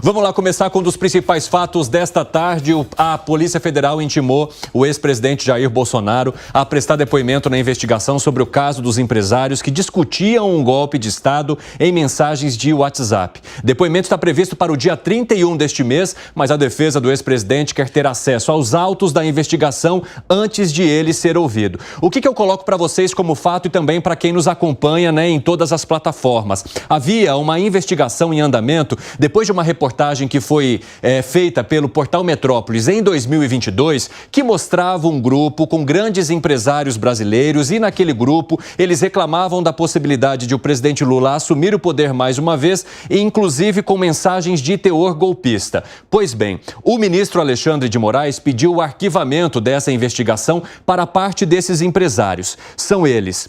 Vamos lá começar com um dos principais fatos desta tarde. A Polícia Federal intimou o ex-presidente Jair Bolsonaro a prestar depoimento na investigação sobre o caso dos empresários que discutiam um golpe de Estado em mensagens de WhatsApp. Depoimento está previsto para o dia 31 deste mês, mas a defesa do ex-presidente quer ter acesso aos autos da investigação antes de ele ser ouvido. O que eu coloco para vocês como fato e também para quem nos acompanha, em todas as plataformas. Havia uma investigação em andamento depois de uma reportagem que foi feita pelo portal Metrópolis em 2022, que mostrava um grupo com grandes empresários brasileiros e naquele grupo eles reclamavam da possibilidade de o presidente Lula assumir o poder mais uma vez e inclusive com mensagens de teor golpista. Pois bem, o ministro Alexandre de Moraes pediu o arquivamento dessa investigação para parte desses empresários. São eles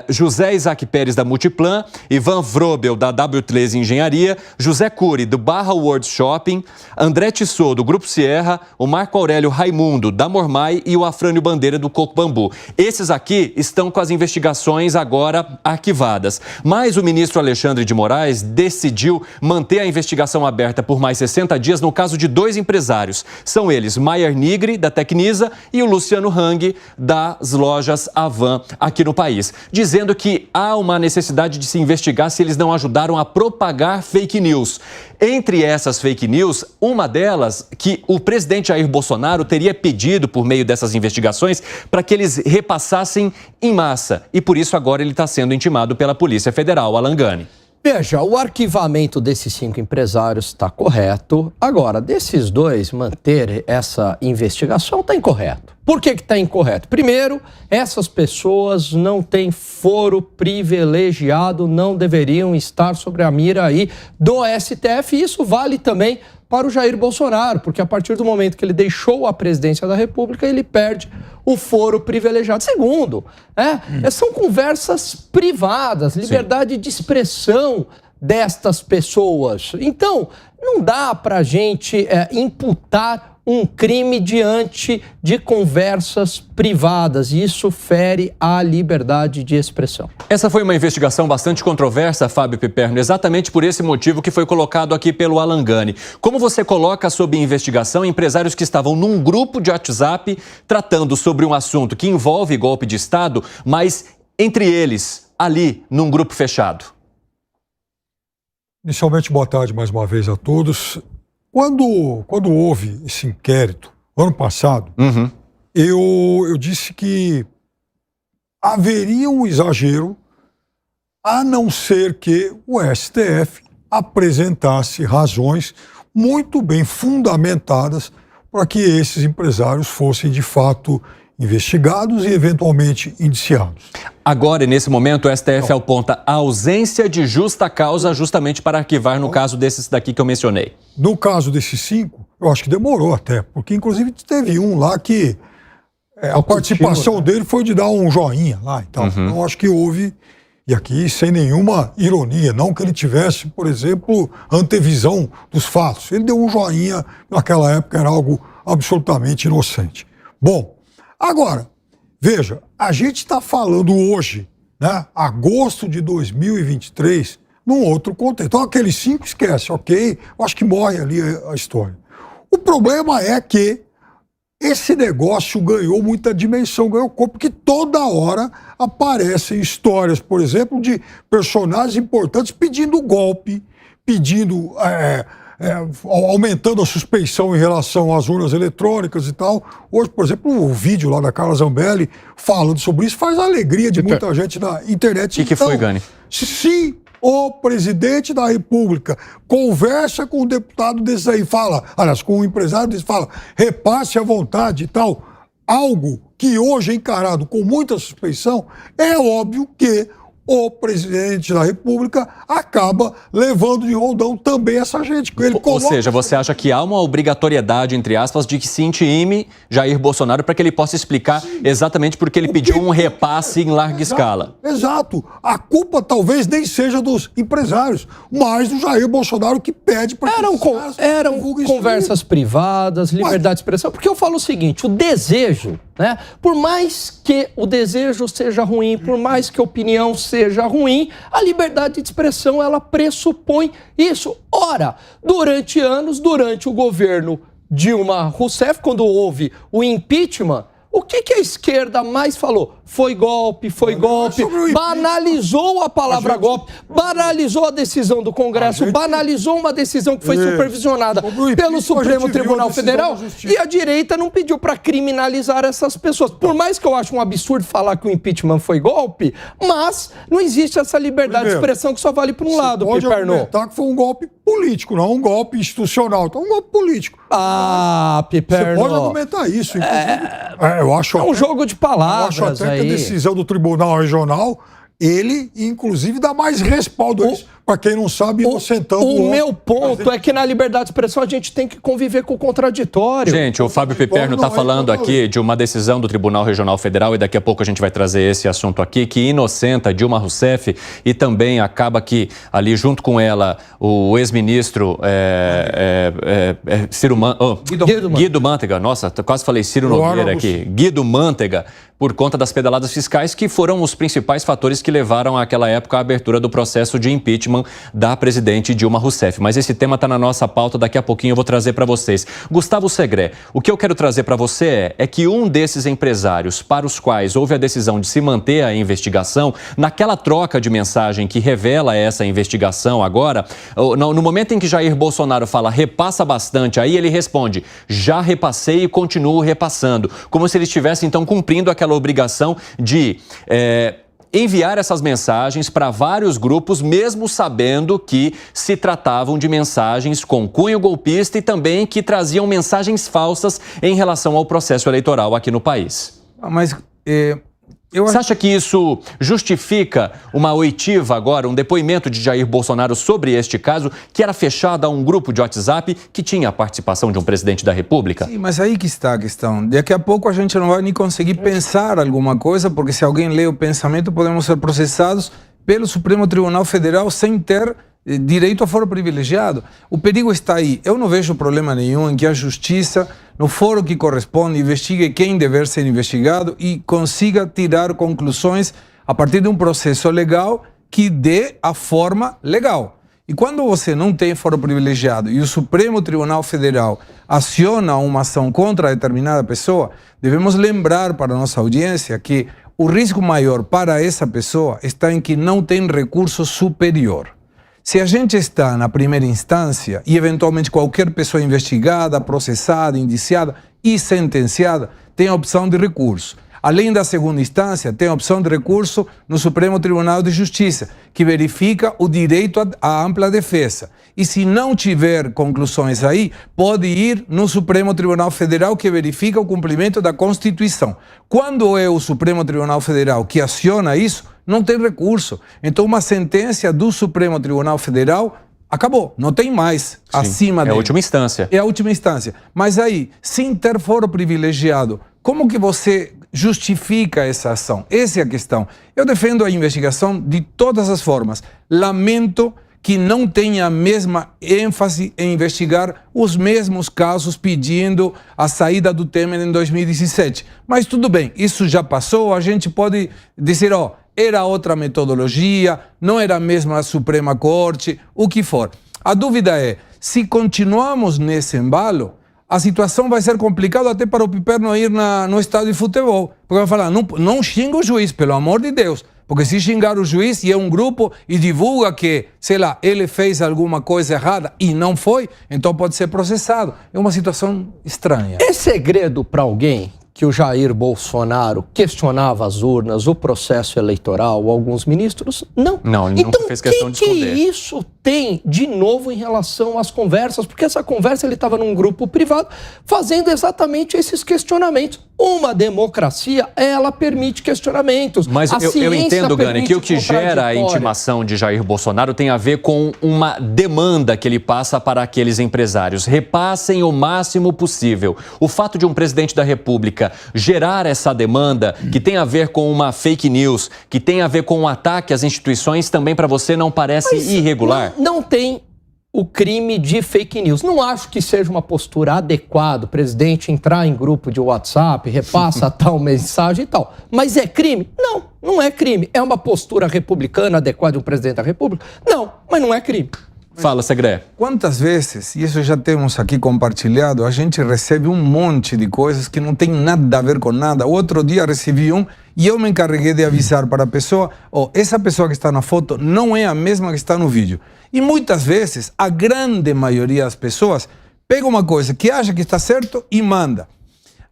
José Isaac Pérez da Multiplan, Ivan Vrobel da W3 Engenharia, José Cury do Barra World Shopping, André Tissot do Grupo Sierra, o Marco Aurélio Raimundo da Mormai e o Afrânio Bandeira do Coco Bambu. Esses aqui estão com as investigações agora arquivadas. Mas o ministro Alexandre de Moraes decidiu manter a investigação aberta por mais 60 dias no caso de dois empresários. São eles Maier Nigri, da Tecnisa, e o Luciano Hang, das lojas Avan aqui no país, dizendo que há uma necessidade de se investigar se eles não ajudaram a propagar fake news. Entre essas fake news, uma delas que o presidente Jair Bolsonaro teria pedido por meio dessas investigações para que eles repassassem em massa. E por isso agora ele está sendo intimado pela Polícia Federal, Alan Gani. Veja, o arquivamento desses 5 empresários está correto. Agora, desses dois, manter essa investigação está incorreto. Por que está incorreto? Primeiro, essas pessoas não têm foro privilegiado, não deveriam estar sobre a mira aí do STF. E isso vale também para o Jair Bolsonaro, porque a partir do momento que ele deixou a presidência da República, ele perde o foro privilegiado. Segundo, são conversas privadas, liberdade de expressão destas pessoas. Então, não dá para a gente imputar um crime diante de conversas privadas. E isso fere a liberdade de expressão. Essa foi uma investigação bastante controversa, Fábio Piperno, exatamente por esse motivo que foi colocado aqui pelo Alan Gani. Como você coloca sob investigação empresários que estavam num grupo de WhatsApp tratando sobre um assunto que envolve golpe de Estado, mas entre eles, ali, num grupo fechado? Inicialmente, boa tarde mais uma vez a todos. Quando houve esse inquérito, ano passado, eu disse que haveria um exagero, a não ser que o STF apresentasse razões muito bem fundamentadas para que esses empresários fossem, de fato, investigados e, eventualmente, indiciados. Agora, nesse momento, o STF aponta a ausência de justa causa justamente para arquivar no caso desses daqui que eu mencionei. No caso desses 5, eu acho que demorou até, porque inclusive teve um lá que a participação dele foi de dar um joinha lá e tal. Então, eu acho que houve, e aqui sem nenhuma ironia, não que ele tivesse, por exemplo, antevisão dos fatos. Ele deu um joinha, naquela época era algo absolutamente inocente. Bom, agora, veja, a gente está falando hoje, agosto de 2023, num outro contexto. Então, aqueles 5 esquece, ok? Eu acho que morre ali a história. O problema é que esse negócio ganhou muita dimensão, ganhou corpo, porque toda hora aparecem histórias, por exemplo, de personagens importantes pedindo golpe, pedindo... aumentando a suspeição em relação às urnas eletrônicas e tal. Hoje, por exemplo, o vídeo lá da Carla Zambelli falando sobre isso faz a alegria de muita gente na internet. O que foi, Gani? Se o presidente da República conversa com um deputado desses aí, com um empresário desses, fala, repasse à vontade e tal, algo que hoje é encarado com muita suspeição, é óbvio que o presidente da República acaba levando de roldão também essa gente. Ou seja, você acha que há uma obrigatoriedade, entre aspas, de que se intime Jair Bolsonaro para que ele possa explicar exatamente porque ele pediu um repasse em larga escala? Exato. A culpa talvez nem seja dos empresários, mas do Jair Bolsonaro que pede para que eram conversas privadas, liberdade de expressão. Porque eu falo o seguinte, o desejo né? Por mais que o desejo seja ruim, por mais que a opinião seja ruim, a liberdade de expressão, ela pressupõe isso. Ora, durante anos, durante o governo Dilma Rousseff, quando houve o impeachment, o que a esquerda mais falou? Foi golpe, foi golpe, banalizou a palavra golpe, banalizou a decisão do Congresso, banalizou uma decisão que foi supervisionada pelo Supremo Tribunal Federal, e a direita não pediu para criminalizar essas pessoas. Por mais que eu ache um absurdo falar que o impeachment foi golpe, mas não existe essa liberdade de expressão que só vale para um lado, Piperno. Pode argumentar que foi um golpe político, não um golpe institucional, então um golpe político. Ah, Piperno. Você pode argumentar isso, inclusive. Eu acho é um jogo de palavras. Eu acho até que a decisão do Tribunal Regional, ele, inclusive, dá mais respaldo a isso. Para quem não sabe, o meu ponto é que na liberdade de expressão a gente tem que conviver com o contraditório. Gente, o Fábio Piperno está falando aqui de uma decisão do Tribunal Regional Federal, e daqui a pouco a gente vai trazer esse assunto aqui, que inocenta Dilma Rousseff, e também acaba que ali junto com ela o ex-ministro Guido Mantega, nossa, quase falei Ciro Nogueira aqui, Guido Mantega, por conta das pedaladas fiscais, que foram os principais fatores que levaram àquela época à abertura do processo de impeachment da presidente Dilma Rousseff. Mas esse tema está na nossa pauta, daqui a pouquinho eu vou trazer para vocês. Gustavo Segré, o que eu quero trazer para você é que um desses empresários para os quais houve a decisão de se manter a investigação, naquela troca de mensagem que revela essa investigação agora, no momento em que Jair Bolsonaro fala repassa bastante, aí ele responde já repassei e continuo repassando, como se ele estivesse então cumprindo aquela obrigação de enviar essas mensagens para vários grupos, mesmo sabendo que se tratavam de mensagens com cunho golpista e também que traziam mensagens falsas em relação ao processo eleitoral aqui no país. Mas você acha que isso justifica uma oitiva agora, um depoimento de Jair Bolsonaro sobre este caso, que era fechado a um grupo de WhatsApp que tinha a participação de um presidente da República? Sim, mas aí que está a questão. Daqui a pouco a gente não vai nem conseguir pensar alguma coisa, porque se alguém lê o pensamento, podemos ser processados pelo Supremo Tribunal Federal sem ter direito a foro privilegiado. O perigo está aí. Eu não vejo problema nenhum em que a justiça, no foro que corresponde, investigue quem deve ser investigado e consiga tirar conclusões a partir de um processo legal que dê a forma legal. E quando você não tem foro privilegiado e o Supremo Tribunal Federal aciona uma ação contra determinada pessoa, devemos lembrar para a nossa audiência que o risco maior para essa pessoa está em que não tem recurso superior. Se a gente está na primeira instância e eventualmente qualquer pessoa investigada, processada, indiciada e sentenciada tem a opção de recurso. Além da segunda instância, tem a opção de recurso no Supremo Tribunal de Justiça, que verifica o direito à ampla defesa. E se não tiver conclusões aí, pode ir no Supremo Tribunal Federal, que verifica o cumprimento da Constituição. Quando é o Supremo Tribunal Federal que aciona isso, não tem recurso. Então, uma sentença do Supremo Tribunal Federal acabou, não tem mais acima dele. É a última instância. É a última instância. Mas aí, sem ter foro privilegiado, como que você justifica essa ação? Essa é a questão. Eu defendo a investigação de todas as formas. Lamento que não tenha a mesma ênfase em investigar os mesmos casos pedindo a saída do Temer em 2017. Mas tudo bem, isso já passou, a gente pode dizer, era outra metodologia, não era a mesma Suprema Corte, o que for. A dúvida é, se continuamos nesse embalo, a situação vai ser complicada até para o Piperno ir no estádio de futebol. Porque vai falar, não xinga o juiz, pelo amor de Deus. Porque se xingar o juiz e é um grupo e divulga que, sei lá, ele fez alguma coisa errada e não foi, então pode ser processado. É uma situação estranha. É segredo para alguém que o Jair Bolsonaro questionava as urnas, o processo eleitoral, alguns ministros? Não. Não, ele nunca fez questão de esconder. Então, o que isso tem de novo em relação às conversas? Porque essa conversa, ele estava num grupo privado fazendo exatamente esses questionamentos. Uma democracia, ela permite questionamentos. Mas eu entendo, Gani, que o que gera a intimação de Jair Bolsonaro tem a ver com uma demanda que ele passa para aqueles empresários. Repassem o máximo possível. O fato de um presidente da República gerar essa demanda, que tem a ver com uma fake news, que tem a ver com um ataque às instituições, também para você não parece irregular? Não tem o crime de fake news. Não acho que seja uma postura adequada o presidente entrar em grupo de WhatsApp, repassa tal mensagem e tal. Mas é crime? Não, não é crime. É uma postura republicana adequada de um presidente da República? Não, mas não é crime. Fala, Segré. Quantas vezes, e isso já temos aqui compartilhado, a gente recebe um monte de coisas que não tem nada a ver com nada. Outro dia recebi um e eu me encarreguei de avisar para a pessoa, essa pessoa que está na foto não é a mesma que está no vídeo. E muitas vezes, a grande maioria das pessoas pega uma coisa que acha que está certo e manda.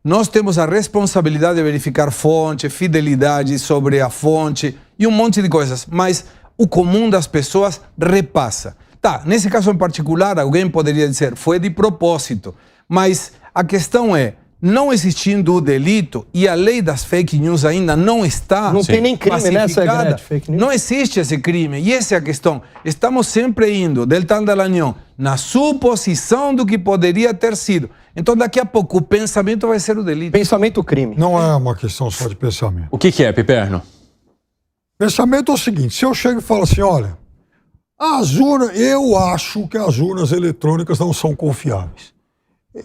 Nós temos a responsabilidade de verificar fonte, fidelidade sobre a fonte e um monte de coisas, mas o comum das pessoas repassa. Tá, nesse caso em particular, alguém poderia dizer, foi de propósito, mas a questão é, não existindo o delito e a lei das fake news ainda não está Não tem nem crime nessa de fake news. Não existe esse crime e essa é a questão. Estamos sempre indo del tal da Lanhão na suposição do que poderia ter sido. Então daqui a pouco o pensamento vai ser o delito. Pensamento crime. Não é uma questão só de pensamento. O que é, Piperno? Pensamento é o seguinte, se eu chego e falo assim, olha, as urnas, eu acho que as urnas eletrônicas não são confiáveis.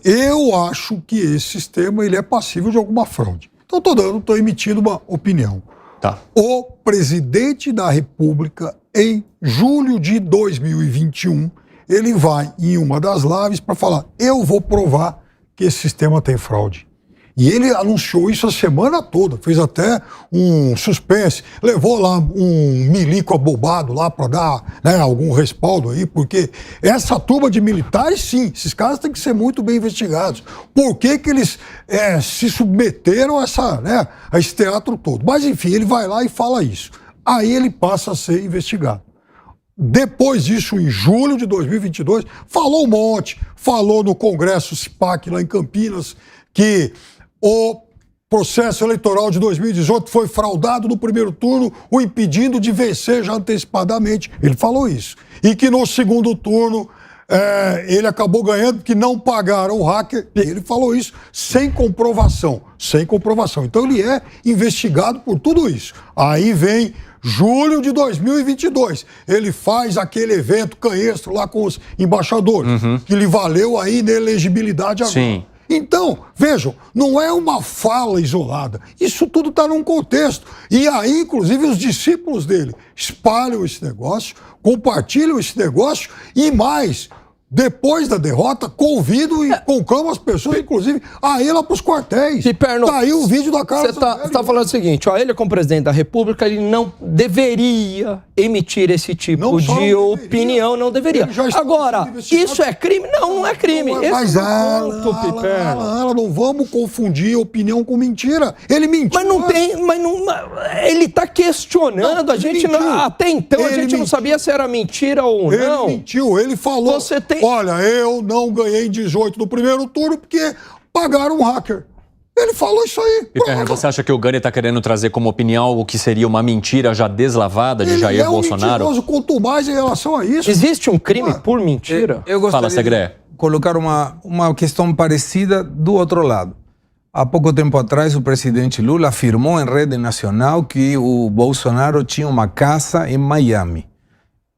Eu acho que esse sistema ele é passível de alguma fraude. Então estou emitindo uma opinião. Tá. O presidente da República, em julho de 2021, ele vai em uma das lives para falar, eu vou provar que esse sistema tem fraude. E ele anunciou isso a semana toda, fez até um suspense, levou lá um milico abobado lá para dar, né, algum respaldo aí, porque essa turma de militares, sim, esses caras têm que ser muito bem investigados. Por que que eles se submeteram a esse teatro todo? Mas enfim, ele vai lá e fala isso. Aí ele passa a ser investigado. Depois disso, em julho de 2022, falou um monte, falou no Congresso CIPAC lá em Campinas, que o processo eleitoral de 2018 foi fraudado no primeiro turno, o impedindo de vencer já antecipadamente. Ele falou isso. E que no segundo turno ele acabou ganhando porque não pagaram o hacker. Ele falou isso sem comprovação. Sem comprovação. Então ele é investigado por tudo isso. Aí vem julho de 2022. Ele faz aquele evento canhestro lá com os embaixadores, que lhe valeu a inelegibilidade agora. Sim. Então, vejam, não é uma fala isolada. Isso tudo está num contexto. E aí, inclusive, os discípulos dele espalham esse negócio, compartilham esse negócio e mais, depois da derrota, convidam e conclamam as pessoas, inclusive, a ir lá para os quartéis. Tá aí o vídeo da Carla. Você está falando o seguinte, ó, ele como presidente da República, ele não deveria emitir esse tipo de opinião, não deveria. Agora, isso é crime? Não, não é crime. Mas ela, não vamos confundir opinião com mentira. Ele mentiu. Mas não tem, ele está questionando, não, a gente até então a gente não sabia se era mentira ou não. Ele mentiu, ele falou. Você tem... Olha, eu não ganhei 18 no primeiro turno porque pagaram um hacker. Ele falou isso aí. Piperno, você acha que o Gani está querendo trazer como opinião algo que seria uma mentira já deslavada de Jair Bolsonaro? Mentiroso, quanto mais em relação a isso. Existe um crime por mentira? Eu gostaria Segré. de colocar uma questão parecida do outro lado. Há pouco tempo atrás, o presidente Lula afirmou em rede nacional que o Bolsonaro tinha uma casa em Miami.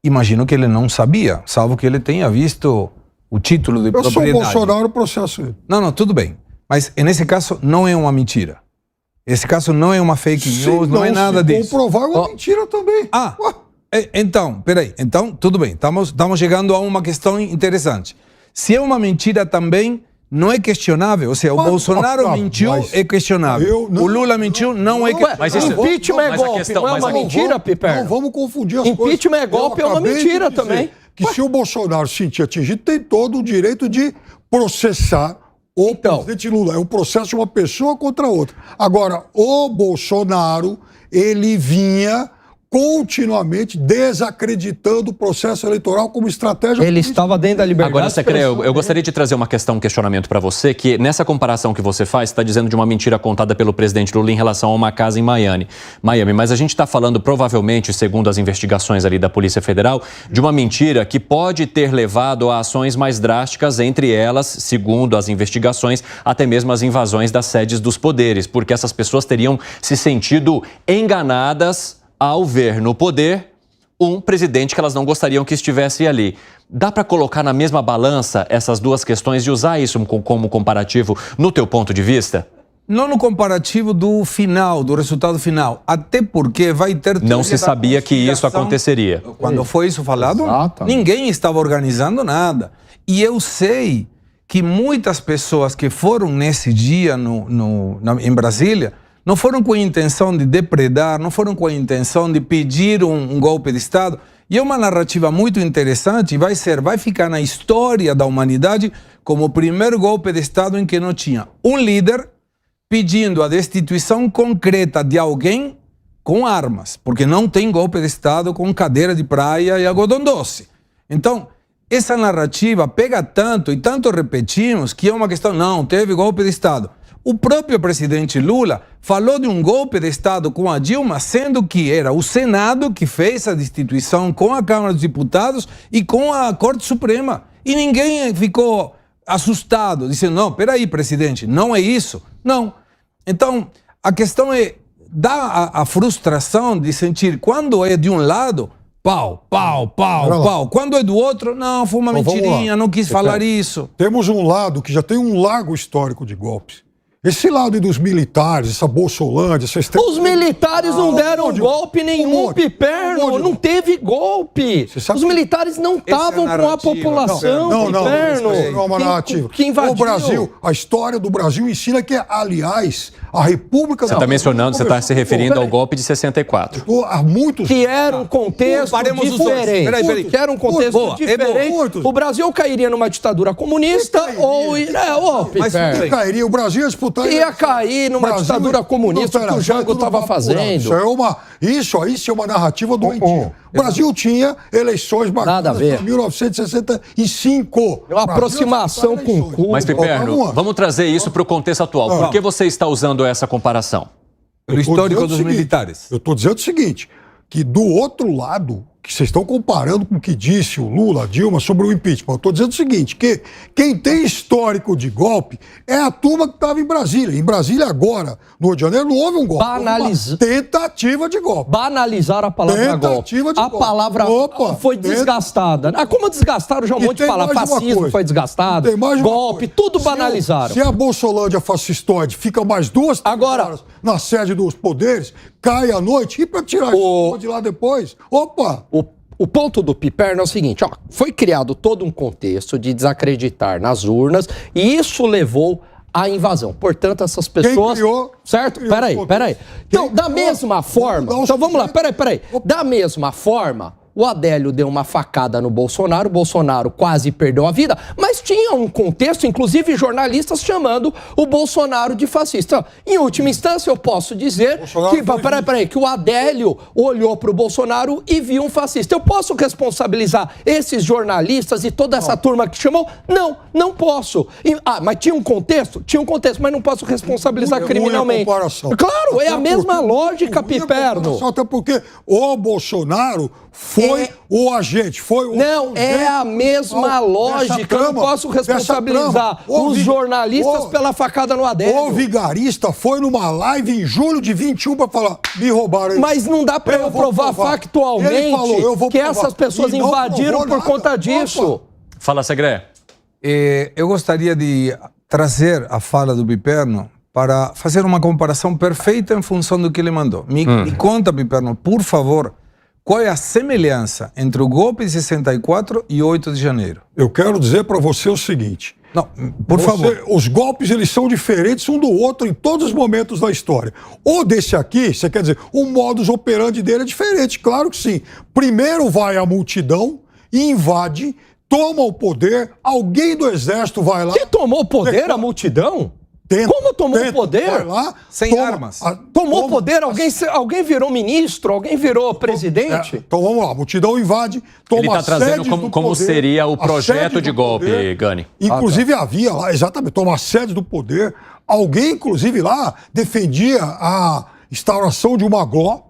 Imagino que ele não sabia, salvo que ele tenha visto o título de propriedade. Eu sou Bolsonaro, processo ele. Não, tudo bem. Mas nesse caso não é uma mentira. Esse caso não é uma fake news, não é nada disso. Comprovar é uma mentira também. Então, peraí. Então, tudo bem. Estamos chegando a uma questão interessante. Se é uma mentira também, não é questionável. Ou seja, o Bolsonaro mentiu, é questionável. O Lula mentiu, não é questionável. Mas impeachment é golpe, não é uma mentira, Piperno? Não vamos confundir as coisas. Impeachment é golpe, é uma mentira também. Que se o Bolsonaro se sentir atingido, tem todo o direito de processar o presidente Lula. É um processo de uma pessoa contra outra. Agora, o Bolsonaro, ele vinha continuamente desacreditando o processo eleitoral como estratégia política. Ele estava dentro da liberdade. Agora, Segré, eu gostaria de trazer um questionamento para você, que nessa comparação que você faz, está dizendo de uma mentira contada pelo presidente Lula em relação a uma casa em Miami. Mas a gente está falando, provavelmente, segundo as investigações ali da Polícia Federal, de uma mentira que pode ter levado a ações mais drásticas, entre elas, segundo as investigações, até mesmo as invasões das sedes dos poderes, porque essas pessoas teriam se sentido enganadas ao ver no poder um presidente que elas não gostariam que estivesse ali. Dá para colocar na mesma balança essas duas questões e usar isso como comparativo no teu ponto de vista? Não no comparativo do final, do resultado final. Até porque vai ter... Não se sabia que isso aconteceria. Quando foi isso falado, Exatamente. ninguém estava organizando nada. E eu sei que muitas pessoas que foram nesse dia em Brasília não foram com a intenção de depredar, não foram com a intenção de pedir um golpe de Estado. E é uma narrativa muito interessante e vai ficar na história da humanidade como o primeiro golpe de Estado em que não tinha um líder pedindo a destituição concreta de alguém com armas, porque não tem golpe de Estado com cadeira de praia e algodão doce. Então, essa narrativa pega tanto e tanto repetimos que é uma questão, não, teve golpe de Estado. O próprio presidente Lula falou de um golpe de Estado com a Dilma, sendo que era o Senado que fez a destituição com a Câmara dos Deputados e com a Corte Suprema. E ninguém ficou assustado, dizendo, não, peraí, presidente, não é isso. Não. Então, a questão é dar a frustração de sentir quando é de um lado, pau. Quando é do outro, não, foi uma mentirinha, não quis falar isso. Temos um lado que já tem um largo histórico de golpes. Esse lado dos militares, essa Bolsolândia, essa extrema... Os militares não deram golpe nenhum, Piperno. Não teve golpe. Os militares não estavam com a população, Piperno. Não é uma narrativa. Que invadiu. O Brasil, a história do Brasil ensina que, aliás, a República... Você está mencionando, você está se referindo ao golpe de 64. Há muitos... Que era um contexto diferente. Peraí. Que era um contexto diferente. O Brasil cairia numa ditadura comunista ou... Piperno. Cairia, o Brasil ia disputar... Ia cair numa ditadura comunista que o Jango estava fazendo. Isso aí é uma narrativa doentia. O Brasil tinha eleições marcadas em 1965. É uma aproximação com o Cuba. Mas, Piperno, vamos trazer isso para o contexto atual. Por que você está usando essa comparação? O histórico dos militares. Eu estou dizendo o seguinte, que do outro lado, que vocês estão comparando com o que disse o Lula, a Dilma, sobre o impeachment. Eu estou dizendo o seguinte, que quem tem histórico de golpe é a turma que estava em Brasília. Em Brasília agora, no Rio de Janeiro, não houve um golpe. Houve uma tentativa de golpe. Banalizar a palavra golpe. A palavra foi desgastada. Como desgastaram já um monte de palavras. Fascismo foi desgastado, golpe, tudo banalizaram. Se a Bolsolândia fascistoide fica mais 2 horas na sede dos poderes, cai à noite, e para tirar isso de lá depois? O ponto do Piperno é o seguinte, foi criado todo um contexto de desacreditar nas urnas e isso levou à invasão. Portanto, essas pessoas... Quem criou, certo? Peraí. Então, da mesma forma... Então, vamos lá, peraí. Da mesma forma... O Adélio deu uma facada no Bolsonaro, o Bolsonaro quase perdeu a vida, mas tinha um contexto, inclusive jornalistas chamando o Bolsonaro de fascista. Em última instância, eu posso dizer que o Adélio olhou para o Bolsonaro e viu um fascista. Eu posso responsabilizar esses jornalistas e toda essa turma que chamou? Não posso. Mas tinha um contexto? Tinha um contexto, mas não posso responsabilizar criminalmente. Claro, é a mesma lógica, Piperno. Até porque o Bolsonaro foi o agente, foi o... Não, é a mesma lógica. Eu não posso responsabilizar os jornalistas pela facada no Adélio. O vigarista foi numa live em julho de 21 para falar, me roubaram isso. Mas não dá para eu provar factualmente que essas pessoas invadiram por conta disso. Fala, Segré. Eu gostaria de trazer a fala do Piperno para fazer uma comparação perfeita em função do que ele mandou. Me conta, Piperno, por favor, qual é a semelhança entre o golpe de 64 e 8 de janeiro? Eu quero dizer para você o seguinte. Não, por favor. Os golpes, eles são diferentes um do outro em todos os momentos da história. O desse aqui, você quer dizer, o modus operandi dele é diferente, claro que sim. Primeiro vai a multidão e invade, toma o poder, alguém do exército vai lá... Quem tomou o poder? A multidão? Como tomou o poder? Vai lá, sem armas. Tomou o poder? Alguém virou ministro? Alguém virou presidente? Então vamos lá, a multidão invade, toma Ele está trazendo como seria o projeto de golpe, Gani. Inclusive havia lá, exatamente, toma a sede do poder. Alguém, inclusive, lá defendia a instauração de uma GLO.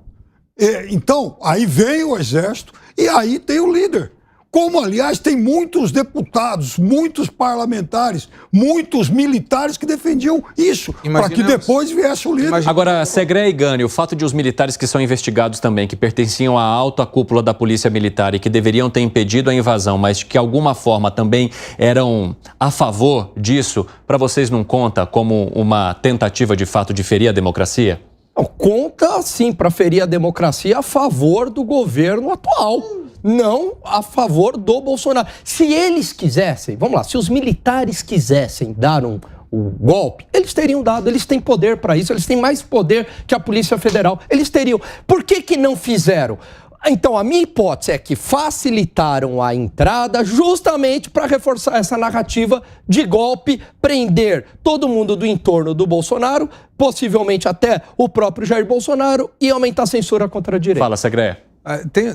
Então, aí vem o exército e aí tem o líder. Como, aliás, tem muitos deputados, muitos parlamentares, muitos militares que defendiam isso, para que depois viesse o líder. Agora, Segré e Gani, o fato de os militares que são investigados também, que pertenciam à alta cúpula da Polícia Militar e que deveriam ter impedido a invasão, mas que de alguma forma também eram a favor disso, para vocês não conta como uma tentativa de fato de ferir a democracia? Não, conta sim para ferir a democracia a favor do governo atual, não a favor do Bolsonaro. Se eles quisessem, vamos lá, se os militares quisessem dar o golpe, eles teriam dado, eles têm poder para isso, eles têm mais poder que a Polícia Federal, eles teriam. Por que não fizeram? Então, a minha hipótese é que facilitaram a entrada justamente para reforçar essa narrativa de golpe, prender todo mundo do entorno do Bolsonaro, possivelmente até o próprio Jair Bolsonaro, e aumentar a censura contra a direita. Fala, Segré.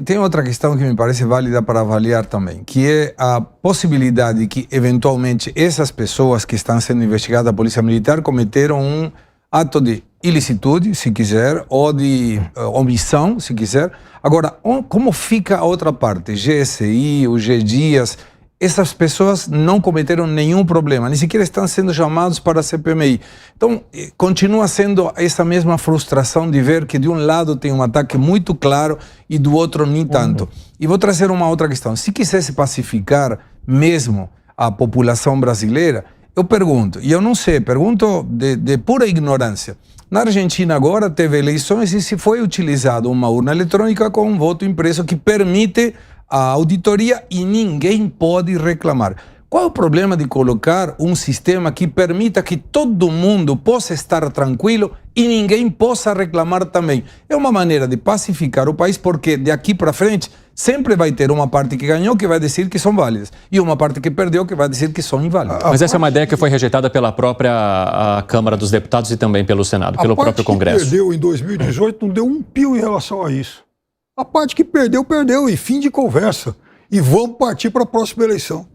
Tem outra questão que me parece válida para avaliar também, que é a possibilidade que, eventualmente, essas pessoas que estão sendo investigadas da Polícia Militar cometeram um ato de ilicitude, se quiser, ou de omissão, se quiser. Agora, como fica a outra parte? GSI, o G Dias, essas pessoas não cometeram nenhum problema, nem sequer estão sendo chamados para a CPMI. Então, continua sendo essa mesma frustração de ver que de um lado tem um ataque muito claro e do outro nem tanto. E vou trazer uma outra questão. Se quisesse pacificar mesmo a população brasileira, eu pergunto, e eu não sei, pergunto de pura ignorância. Na Argentina agora teve eleições e se foi utilizada uma urna eletrônica com um voto impresso que permite a auditoria e ninguém pode reclamar. Qual é o problema de colocar um sistema que permita que todo mundo possa estar tranquilo e ninguém possa reclamar também? É uma maneira de pacificar o país, porque de aqui para frente sempre vai ter uma parte que ganhou que vai dizer que são válidas e uma parte que perdeu que vai dizer que são inválidas. Mas essa é uma ideia que foi rejeitada pela própria Câmara dos Deputados e também pelo Senado, pelo próprio Congresso. A parte que perdeu em 2018 não deu um pio em relação a isso. A parte que perdeu, perdeu, e fim de conversa. E vamos partir para a próxima eleição.